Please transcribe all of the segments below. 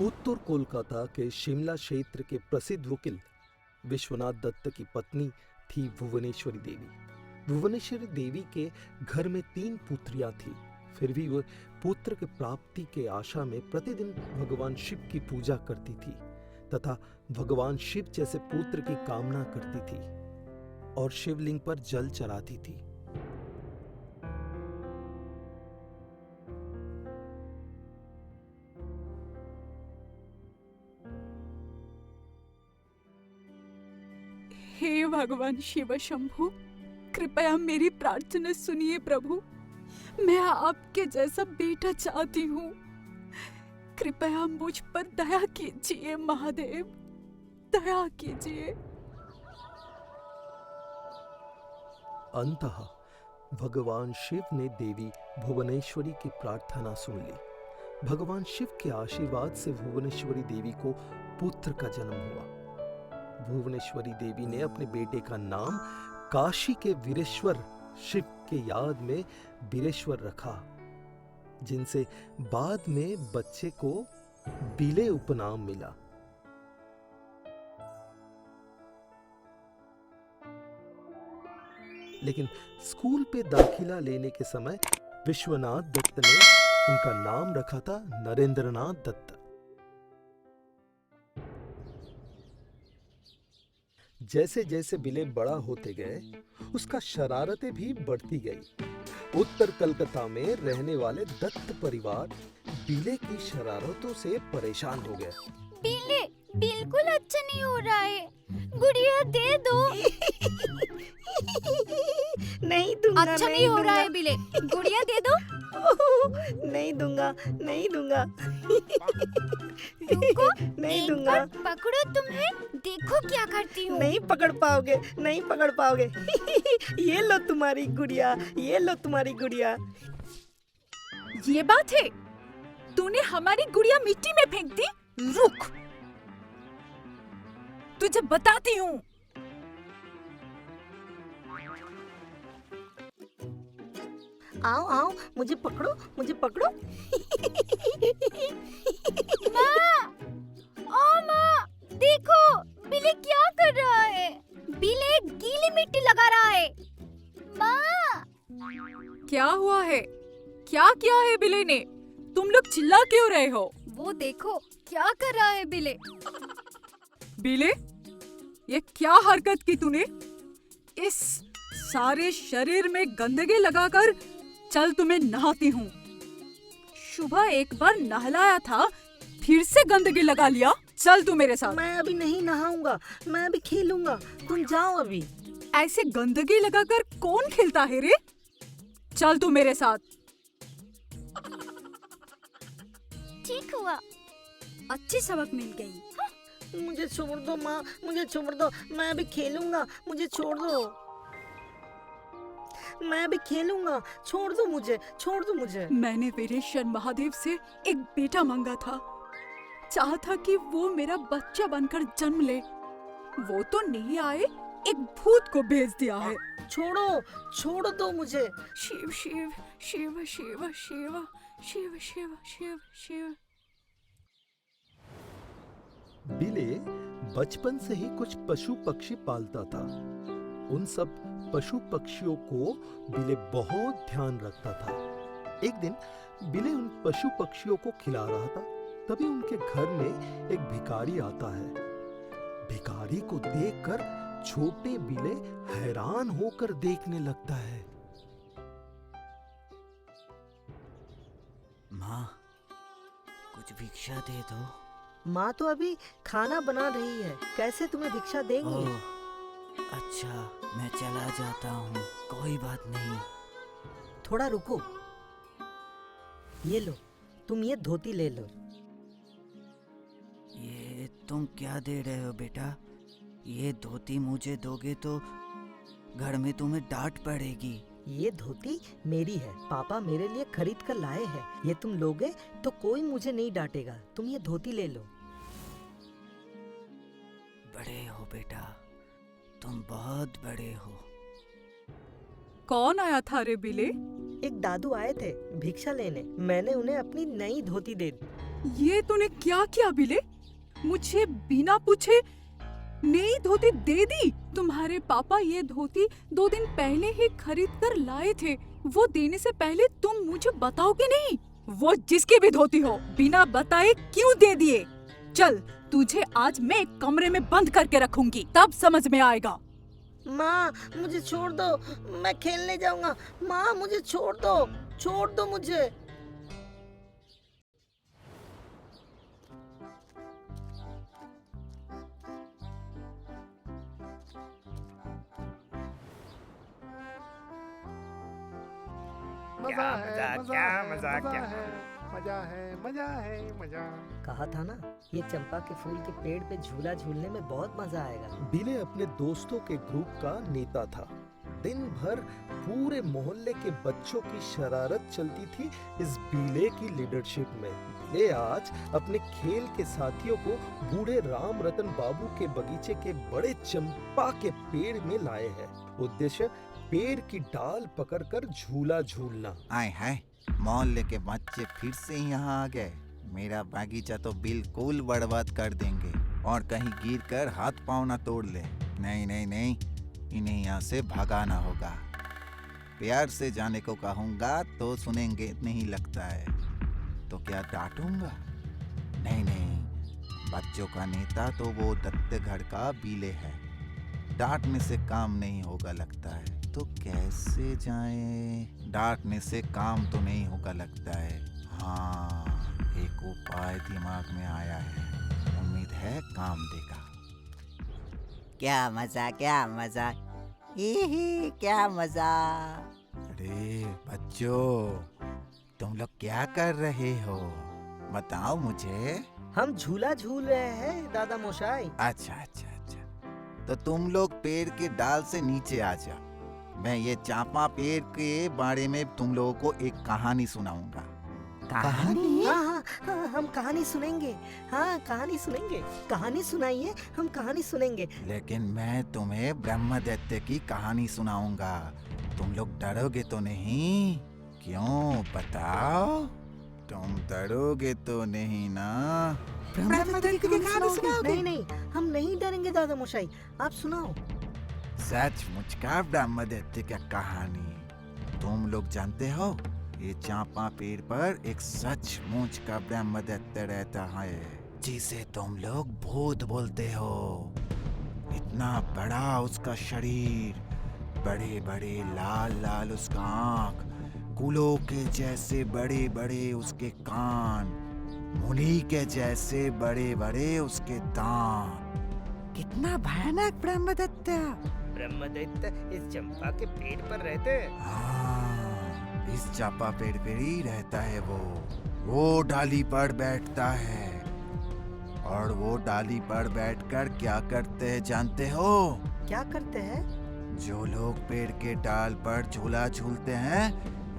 उत्तर कोलकाता के शिमला क्षेत्र के प्रसिद्ध वकील विश्वनाथ दत्त की पत्नी थी भुवनेश्वरी देवी। भुवनेश्वरी देवी के घर में 3 पुत्रियां थीं। फिर भी वह पुत्र की प्राप्ति के आशा में प्रतिदिन भगवान शिव की पूजा करती थी तथा भगवान शिव जैसे पुत्र की कामना करती थी और शिवलिंग पर जल चढ़ाती थी। हे भगवान शिव शंभु, कृपया मेरी प्रार्थना सुनिए प्रभु। मैं आपके जैसा बेटा चाहती हूँ। कृपया मुझ पर दया कीजिए महादेव, दया कीजिए। अंततः भगवान शिव ने देवी भुवनेश्वरी की प्रार्थना सुन ली। भगवान शिव के आशीर्वाद से भुवनेश्वरी देवी को पुत्र का जन्म हुआ। भुवनेश्वरी देवी ने अपने बेटे का नाम काशी के वीरेश्वर शिव के याद में वीरेश्वर रखा, जिनसे बाद में बच्चे को बिले उपनाम मिला। लेकिन स्कूल पे दाखिला लेने के समय विश्वनाथ दत्त ने उनका नाम रखा था नरेंद्रनाथ दत्त। जैसे जैसे बिले बड़ा होते गए, उसका शरारतें भी बढ़ती गई। उत्तर कलकत्ता में रहने वाले दत्त परिवार बिले की शरारतों से परेशान हो गए। बिले बिल्कुल अच्छा नहीं हो रहा है, गुड़िया दे दो। नहीं दूंगा। अच्छा नहीं हो रहा है बिले, गुड़िया दे दो। नहीं दूंगा, नहीं दूंगा। रुको, नहीं एक दूंगा। बार पकड़ो तुम्हें, देखो क्या करती हूँ। नहीं पकड़ पाओगे, नहीं पकड़ पाओगे। ये लो तुम्हारी गुड़िया, ये लो तुम्हारी गुड़िया। ये बात है, तूने हमारी गुड़िया मिट्टी में फेंक दी। रुक, तुझे बताती हूँ। आओ आओ, मुझे पकड़ो, मुझे पकड़ो। माँ, ओ माँ, देखो बिले क्या कर रहा है। बिले गीली मिट्टी लगा रहा है। माँ, क्या हुआ है? क्या किया है बिले ने? तुम लोग चिल्ला क्यों रहे हो? वो देखो क्या कर रहा है बिले। बिले, ये क्या हरकत की तूने? इस सारे शरीर में गंदगी लगाकर चल तुम्हें नहाती हूँ। सुबह एक बार नहलाया था, फिर से गंदगी लगा लिया। चल तू मेरे साथ। मैं अभी नहीं नहाऊंगा, मैं अभी खेलूंगा। तुम जाओ अभी। ऐसे गंदगी लगाकर कौन खेलता है रे? चल तू मेरे साथ। ठीक हुआ, अच्छी सबक मिल गई। मुझे छोड़ दो माँ, मुझे छोड़ दो। मैं अभी खेलूंगा, मुझे छोड़ दो। मैं अभी खेलूंगा, छोड़ दो मुझे, छोड़ दो मुझे। मैंने वीरेश्वर महादेव से एक बेटा मांगा था। चाहा था कि वो मेरा बच्चा बनकर जन्म ले। वो तो नहीं आए, एक भूत को भेज दिया है। छोड़ो, छोड़ दो मुझे। शिव शिव शिव शिव शिव शिव शिव शिव शिव। बिले बचपन से ही कुछ पशु पक्षी पालता था। उन सब पशु पक्षियों को बिले बहुत ध्यान रखता था। एक दिन बिले उन पशु पक्षियों को खिला रहा था, तभी उनके घर में एक भिखारी आता है। भिखारी को देखकर छोटे बिले हैरान होकर देखने लगता है। माँ, कुछ भिक्षा दे दो। माँ तो अभी खाना बना रही है, कैसे तुम्हें भिक्षा देंगी? ओह, अच्छा, मैं चला जाता हूँ, कोई बात नहीं। थोड़ा रुको, ये लो, तुम ये धोती ले लो। ये तुम क्या दे रहे हो बेटा? ये धोती मुझे दोगे तो घर में तुम्हें डांट पड़ेगी। ये धोती मेरी है, पापा मेरे लिए खरीद कर लाए हैं। ये तुम लोगे तो कोई मुझे नहीं डांटेगा। तुम ये धोती ले लो। बड़े हो बेटा, तुम बहुत बड़े हो। कौन आया था रे बिले? एक दादू आए थे भिक्षा लेने। मैंने उन्हें अपनी नई धोती दे दी। ये तूने क्या किया बिले? मुझे बिना पूछे नई धोती दे दी? तुम्हारे पापा ये धोती 2 दिन पहले ही खरीद कर लाए थे। वो देने से पहले तुम मुझे बताओगे नहीं? वो जिसकी भी धोती हो, बिना बताए क्यों दे दिए? चल, तुझे आज मैं एक कमरे में बंद करके रखूंगी, तब समझ में आएगा। माँ मुझे छोड़ दो, मैं खेलने जाऊंगा। माँ मुझे छोड़ दो मुझे। मजा है, मजा। कहा था ना, ये चंपा के फूल के पेड़ पे झूला झूलने में बहुत मजा आएगा। बिले अपने दोस्तों के ग्रुप का नेता था। दिन भर पूरे मोहल्ले के बच्चों की शरारत चलती थी इस बिले की लीडरशिप में। बिले आज अपने खेल के साथियों को बूढ़े राम रतन बाबू के बगीचे के बड़े चंपा के पेड़ में लाए हैं। उद्देश्य पेड़ की डाल पकड़कर झूला झूलना। आए हाय, मोहल्ले के बच्चे फिर से यहाँ आ गए। मेरा बागीचा तो बिल्कुल बर्बाद कर देंगे और कहीं गिर कर हाथ पाँव ना तोड़ ले। नहीं नहीं नहीं, इन्हें यहाँ से भगाना होगा। प्यार से जाने को कहूँगा तो सुनेंगे नहीं लगता है, तो क्या डांटूंगा? नहीं नहीं, बच्चों का नेता तो वो दत्तगढ़ का बिले है। डांटने से काम नहीं होगा लगता है, तो कैसे जाएं? डांटने से काम तो नहीं होगा लगता है। हाँ, एक उपाय दिमाग में आया है, उम्मीद है काम देगा। क्या मजा, ही क्या मजा। अरे बच्चों, तुम लोग क्या कर रहे हो? बताओ मुझे। हम झूला झूल रहे हैं दादा मोशाई। अच्छा, तो तुम लोग पेड़ के डाल से नीचे आ जाओ। मैं ये चांपा पेड़ के बारे में तुम लोगों को एक कहानी सुनाऊंगा। कहानी? हाँ, हम कहानी सुनेंगे। हाँ, कहानी सुनेंगे। कहानी सुनाइए, हम कहानी सुनेंगे। लेकिन मैं तुम्हें ब्रह्मदैत्य की कहानी सुनाऊंगा। तुम लोग डरोगे तो नहीं? क्यों बताओ? तुम डरोगे तो नहीं ना? ब्रह्मदैत्य की कहानी सुनाओगे? नहीं, हम नहीं डरेंगे दादा मोशाई, आप सुनाओ। सचमुच का ब्रह्मदैत्य की कहानी। तुम लोग जानते हो, ये चांपा पेड़ पर एक सचमुच का ब्रह्मदैत्य रहता है, जिसे तुम लोग भूत बोलते हो। इतना बड़ा उसका शरीर, बड़े बड़े लाल लाल उसका आँख, कुलों के जैसे बड़े बड़े उसके कान, मुनी के जैसे बड़े बड़े उसके दांत। कितना भयानक ब्रह्मदैत्य। ब्रह्मदैत्य इस चंपा के पेड़ पर रहते हैं। हाँ, इस चांपा पेड़ पे ही रहता है वो डाली पर बैठता है। और वो डाली पर बैठकर क्या करते हैं जानते हो? क्या करते हैं? जो लोग पेड़ के डाल पर झूला झूलते हैं,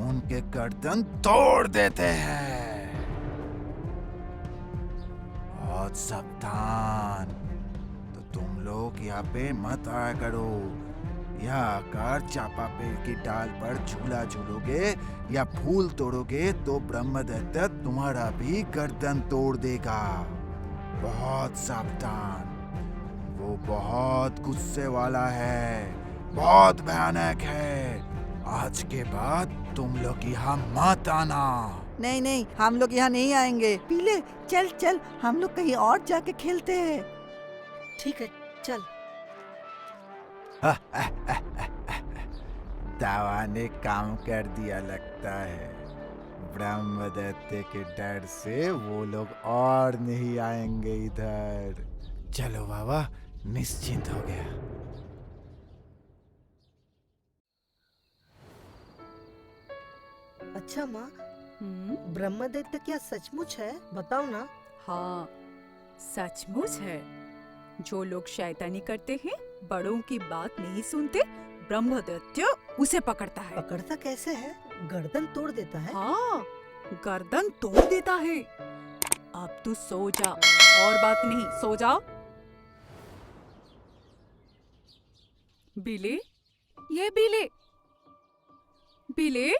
उनके गर्दन तोड़ देते हैं। बहुत सावधान, तो तुम लोग यहाँ पे मत आया करो। यहाँ आकर चांपा पेड़ की डाल पर झूला झूलोगे या फूल तोड़ोगे तो ब्रह्मदैत्य तुम्हारा भी गर्दन तोड़ देगा। बहुत सावधान, वो बहुत गुस्से वाला है, बहुत भयानक है। आज के बाद तुम लोग यहाँ मत आना। नहीं, हम लोग यहाँ नहीं आएंगे। पीले, चल, हम लोग कहीं और जाके खेलते हैं। ठीक है, चल। दावा ने काम कर दिया लगता है। ब्रह्मदैत्य के डर से वो लोग और नहीं आएंगे इधर। चलो बाबा, निश्चिंत हो गया। अच्छा माँ, हम्म, ब्रह्मदैत्य क्या सचमुच है? बताओ ना। हाँ, सचमुच है। जो लोग शैतानी करते हैं, बड़ों की बात नहीं सुनते, ब्रह्मदैत्य उसे पकड़ता है। पकड़ता कैसे है? गर्दन तोड़ देता है? हाँ, गर्दन तोड़ देता है। अब तू सो जा, और बात नहीं, सो जा। बिले, ये बिले, बिले,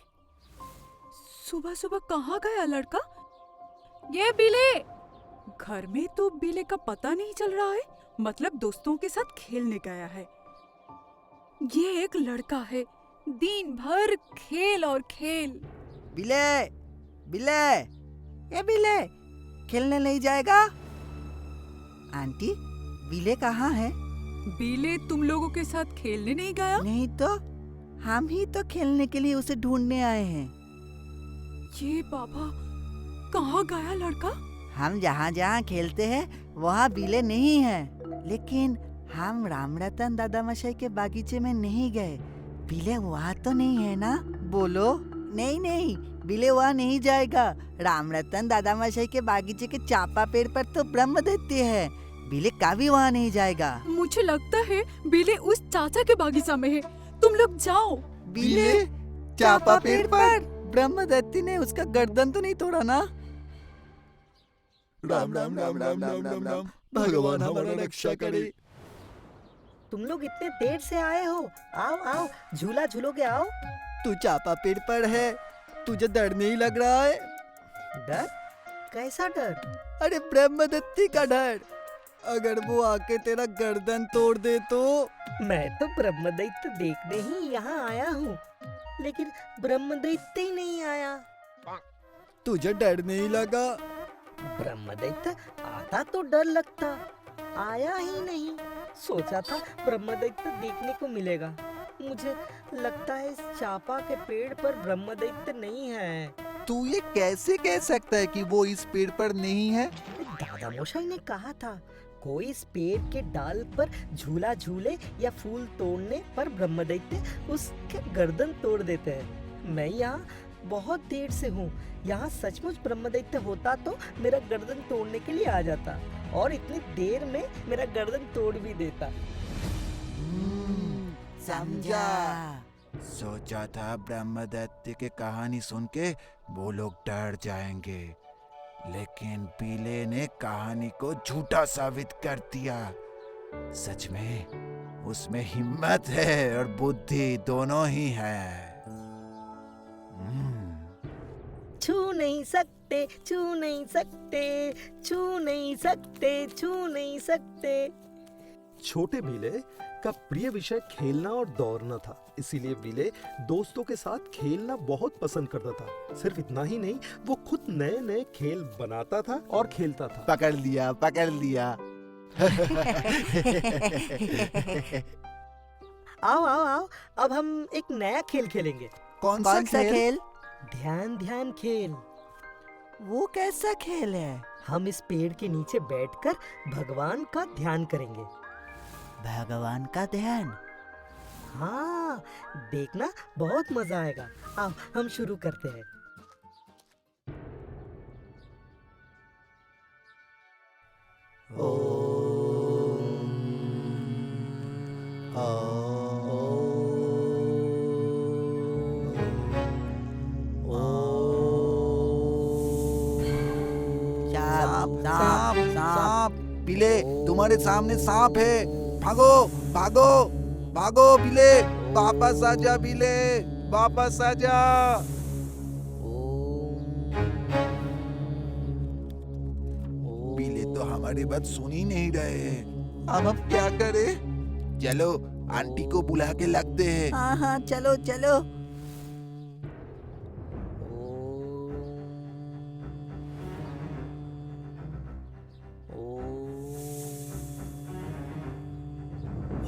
सुबह सुबह कहाँ गया लड़का? ये बिले, घर में तो बिले का पता नहीं चल रहा है, मतलब दोस्तों के साथ खेलने गया है। ये एक लड़का है, दिन भर खेल और खेल। बिले, बिले, ये बिले, खेलने नहीं जाएगा? आंटी, बिले कहाँ है? बिले तुम लोगों के साथ खेलने नहीं गया? नहीं तो, हम ही तो खेलने के लिए उसे ढूंढने आए हैं। ये बाबा, कहाँ गया लड़का? हम जहाँ जहाँ खेलते हैं वहाँ बिले नहीं है, लेकिन हम राम रतन दादा मशाई के बागीचे में नहीं गए। बिले वहाँ तो नहीं है ना? बोलो। नहीं नहीं, बिले वहाँ नहीं जाएगा। राम रतन दादा मशाई के बागीचे के चापा पेड़ पर तो ब्रह्म दैत्य है। बिले कभी वहाँ नहीं जाएगा। मुझे लगता है बिले उस चाचा के बागीचा में है, तुम लोग जाओ। बिले चापा पेड़ पर? ब्रह्म दैत्य ने उसका गर्दन तो नहीं तोड़ा ना? राम राम राम राम राम राम राम, भगवान हमारा रक्षा करे। तुम लोग इतने देर से आए हो, आओ आओ झूला झूलोगे, आओ। तू चापा पेड़ पर है, तुझे डर नहीं लग रहा है? डर? कैसा डर? अरे ब्रह्मदत्ती का डर। अगर वो आके तेरा गर्दन तोड़ दे तो? मैं तो ब्रह्मदैत्य देखने ही यहाँ आया हूँ, लेकिन ब्रह्मदैत्य ही नहीं आया। तुझे डर नहीं लगा? ब्रह्मदैत्य आता तो डर लगता, आया ही नहीं। सोचा था ब्रह्मदैत्य देखने को मिलेगा। मुझे लगता है इस चापा के पेड़ पर ब्रह्मदैत्य नहीं है। तू ये कैसे कह सकता है कि वो इस पेड़ पर नहीं है? दादा मोशाई ने कहा था कोई इस पेड़ के डाल पर झूला झूले या फूल तोड़ने पर ब्रह्मदैत्य उसके गर्दन तोड़ देते हैं। मैं यहाँ बहुत देर से हूँ, यहाँ सचमुच ब्रह्मदैत्य होता तो मेरा गर्दन तोड़ने के लिए आ जाता और इतनी देर में मेरा गर्दन तोड़ भी देता। समझा। सोचा था ब्रह्मदत्त की कहानी सुन के वो लोग डर जाएंगे, लेकिन पीले ने कहानी को झूठा साबित कर दिया। सच में उसमें हिम्मत है और बुद्धि दोनों ही है। छू नहीं सकते, छू नहीं सकते, छू नहीं सकते, छू नहीं सकते। छोटे बिले का प्रिय विषय खेलना और दौड़ना था, इसीलिए बिले दोस्तों के साथ खेलना बहुत पसंद करता था। सिर्फ इतना ही नहीं, वो खुद नए नए खेल बनाता था और खेलता था। पकड़ लिया, पकड़ लिया। आओ आओ आओ, अब हम एक नया खेल खेलेंगे। कौन सा खेल? ध्यान ध्यान खेल। वो कैसा खेल है? हम इस पेड़ के नीचे बैठकर भगवान का ध्यान करेंगे। भगवान का ध्यान? हाँ, देखना बहुत मजा आएगा। आओ हम शुरू करते हैं। सांप, सांप। बिले, तुम्हारे सामने सांप है। भागो भागो भागो बिले, वापस आ जा बिले, वापस आ जा। बिले तो हमारी बात सुन ही नहीं रहे। अब हम क्या करें? चलो आंटी को बुला के लगते हैं। हाँ हाँ, चलो चलो।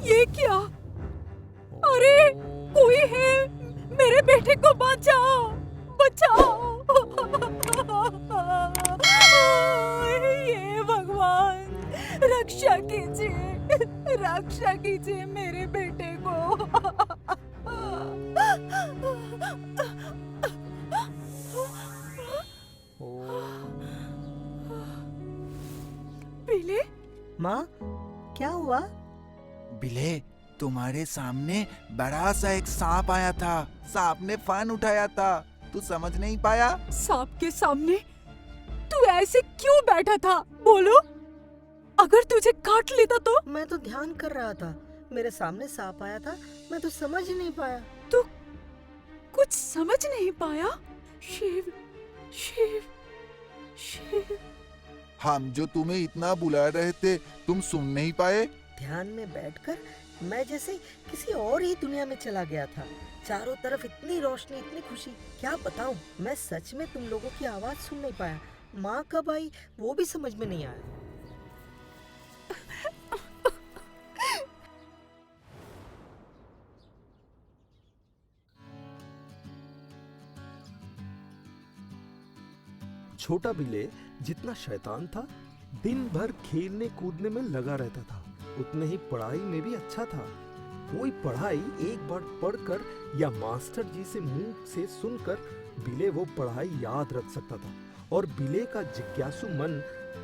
ये क्या? अरे कोई है, मेरे बेटे को बचाओ, बचाओ। ये भगवान, रक्षा कीजिए, रक्षा कीजिए मेरे बेटे को। पीले, माँ, क्या हुआ? बिले, तुम्हारे सामने बड़ा सा एक सांप आया था। सांप ने फन उठाया था, तू समझ नहीं पाया? सांप के सामने तू ऐसे क्यों बैठा था? बोलो, अगर तुझे काट लेता तो? मैं तो ध्यान कर रहा था, मेरे सामने सांप आया था, मैं तो समझ नहीं पाया। तू कुछ समझ नहीं पाया? शिव, शिव, शिव। हम जो तुम्हें इतना बुला रहे थे तुम सुन नहीं पाए? ध्यान में बैठकर मैं जैसे किसी और ही दुनिया में चला गया था। चारों तरफ इतनी रोशनी, इतनी खुशी, क्या बताऊं। मैं सच में तुम लोगों की आवाज सुन नहीं पाया। माँ कब आई वो भी समझ में नहीं आया। छोटा बिले जितना शैतान था, दिन भर खेलने कूदने में लगा रहता था, उतने ही पढ़ाई में भी अच्छा था। कोई पढ़ाई एक बार पढ़कर या मास्टर जी से मुंह से सुनकर बिले वो पढ़ाई याद रख सकता था और बिले का जिज्ञासु मन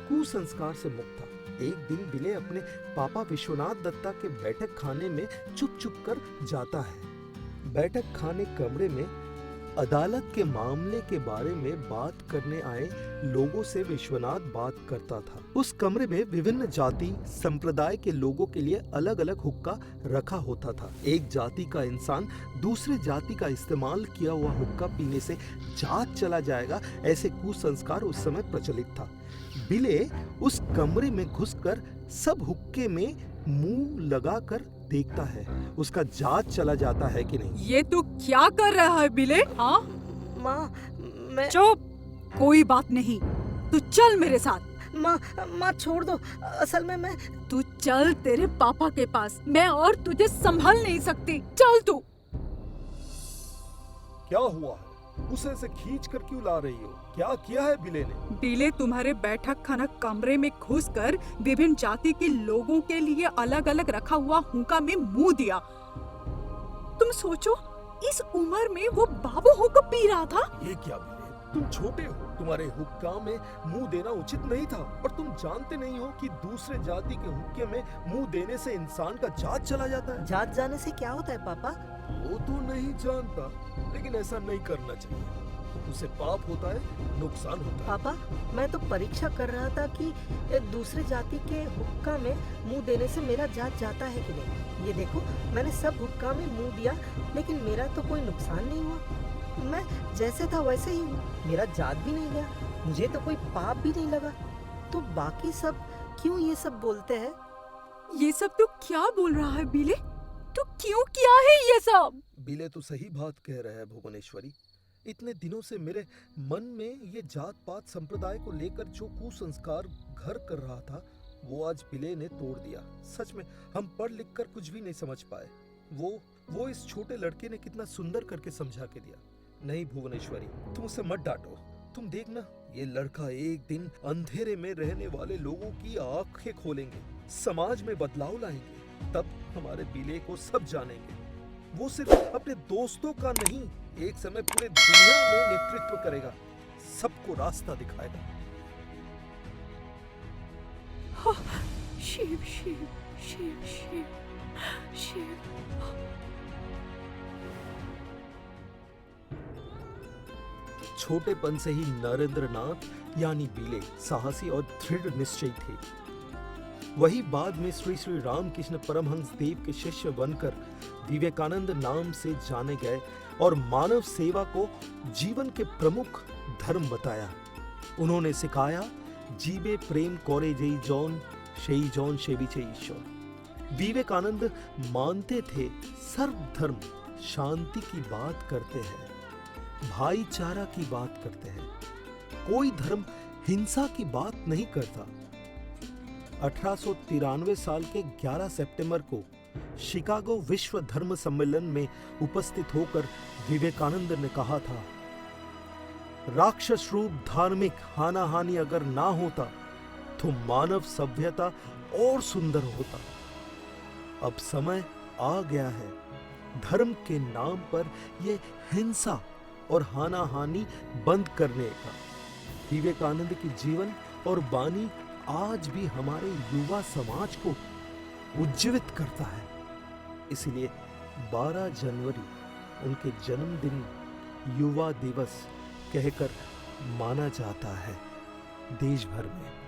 कुसंस्कार से मुक्त था। एक दिन बिले अपने पापा विश्वनाथ दत्ता के बैठक खाने में चुप चुप कर जाता है। बैठक खाने कमरे में अदालत के मामले के बारे में बात करने आए लोगों से विश्वनाथ बात करता था। उस कमरे में विभिन्न जाति संप्रदाय के लोगों के लिए अलग अलग हुक्का रखा होता था। एक जाति का इंसान दूसरे जाति का इस्तेमाल किया हुआ हुक्का पीने से जात चला जाएगा, ऐसे कुसंस्कार उस समय प्रचलित था। बिले उस कमरे में घुसकर सब हुक्के में मुंह लगाकर देखता है, उसका जात चला जाता है कि नहीं। ये तू क्या कर रहा है बिले? हाँ, माँ मैं चुप, कोई बात नहीं, तू चल मेरे साथ। माँ छोड़ दो, असल में मैं तू चल तेरे पापा के पास, मैं और तुझे संभाल नहीं सकती, चल तू। क्या हुआ है? उसे से खींच कर क्यों ला रही हो? क्या किया है बिले ने? बिले तुम्हारे बैठक खाना कमरे में घुसकर विभिन्न जाति के लोगों के लिए अलग अलग रखा हुआ हुक्का में मुंह दिया। तुम सोचो, इस उम्र में वो बाबू हुक्का पी रहा था। ये क्या बिले, तुम छोटे हो, तुम्हारे हुक्का में मुंह देना उचित नहीं था और तुम जानते नहीं हो कि दूसरे जाति के हुक्के में मुंह देने से इंसान का जात चला जाता है। जात जाने से क्या होता है पापा? वो तो नहीं जानता, लेकिन ऐसा नहीं करना चाहिए, उसे पाप होता है, नुकसान होता है। पापा मैं तो परीक्षा कर रहा था कि दूसरे जाति के हुक्का में मुंह देने से मेरा जात जाता है कि नहीं। ये देखो, मैंने सब हुक्का में मुंह दिया लेकिन मेरा तो कोई नुकसान नहीं हुआ। मैं जैसे था वैसे ही हूँ, मेरा जात भी नहीं गया, मुझे तो कोई पाप भी नहीं लगा। तो बाकी सब क्यों ये सब बोलते हैं? ये सब तू क्या बोल रहा है बिले? तू क्यों किया है ये सब? बिले तो सही बात कह रहा है भुवनेश्वरी। इतने दिनों से मेरे मन में ये जात पात संप्रदाय को लेकर जो कुसंस्कार घर कर रहा था, वो आज बिले ने तोड़ दिया। सच में हम पढ़ लिख कर कुछ भी नहीं समझ पाए। वो इस छोटे लड़के ने कितना सुंदर करके समझा के दिया। नहीं भुवनेश्वरी, तुम उसे मत डांटो। तुम देखना, ये लड़का एक दिन अंधेरे में रहने वाले लोगों की आंखें खोलेंगे, समाज में बदलाव लाएंगे। तब हमारे बिले को सब जानेंगे। वो सिर्फ अपने दोस्तों का नहीं, एक समय पूरे दुनिया में नेतृत्व करेगा, सबको रास्ता दिखाएगा। शिव शिव शिव शिव शिव। छोटेपन से ही नरेंद्र नाथ यानी बिले साहसी और दृढ़ निश्चयी थे। वही बाद में श्री श्री रामकृष्ण परमहंस देव के शिष्य बनकर विवेकानंद नाम से जाने गए और मानव सेवा को जीवन के प्रमुख धर्म बताया। उन्होंने सिखाया, जीवे प्रेम कोरे जई जौन शेई जौन शेविचे ईश्वर। विवेकानंद मानते थे सर्वधर्म शांति की बात करते हैं, भाईचारा की बात करते हैं, कोई धर्म हिंसा की बात नहीं करता। 1893 साल के 11 सितंबर को शिकागो विश्व धर्म सम्मेलन में उपस्थित होकर विवेकानंद ने कहा था, राक्षस रूप धार्मिक हानाहानि अगर ना होता तो मानव सभ्यता और सुंदर होता। अब समय आ गया है धर्म के नाम पर ये हिंसा और हानाहानि बंद करने का। विवेकानंद की जीवन और वाणी आज भी हमारे युवा समाज को उज्जीवित करता है। इसलिए 12 जनवरी उनके जन्मदिन युवा दिवस कहकर माना जाता है देश भर में।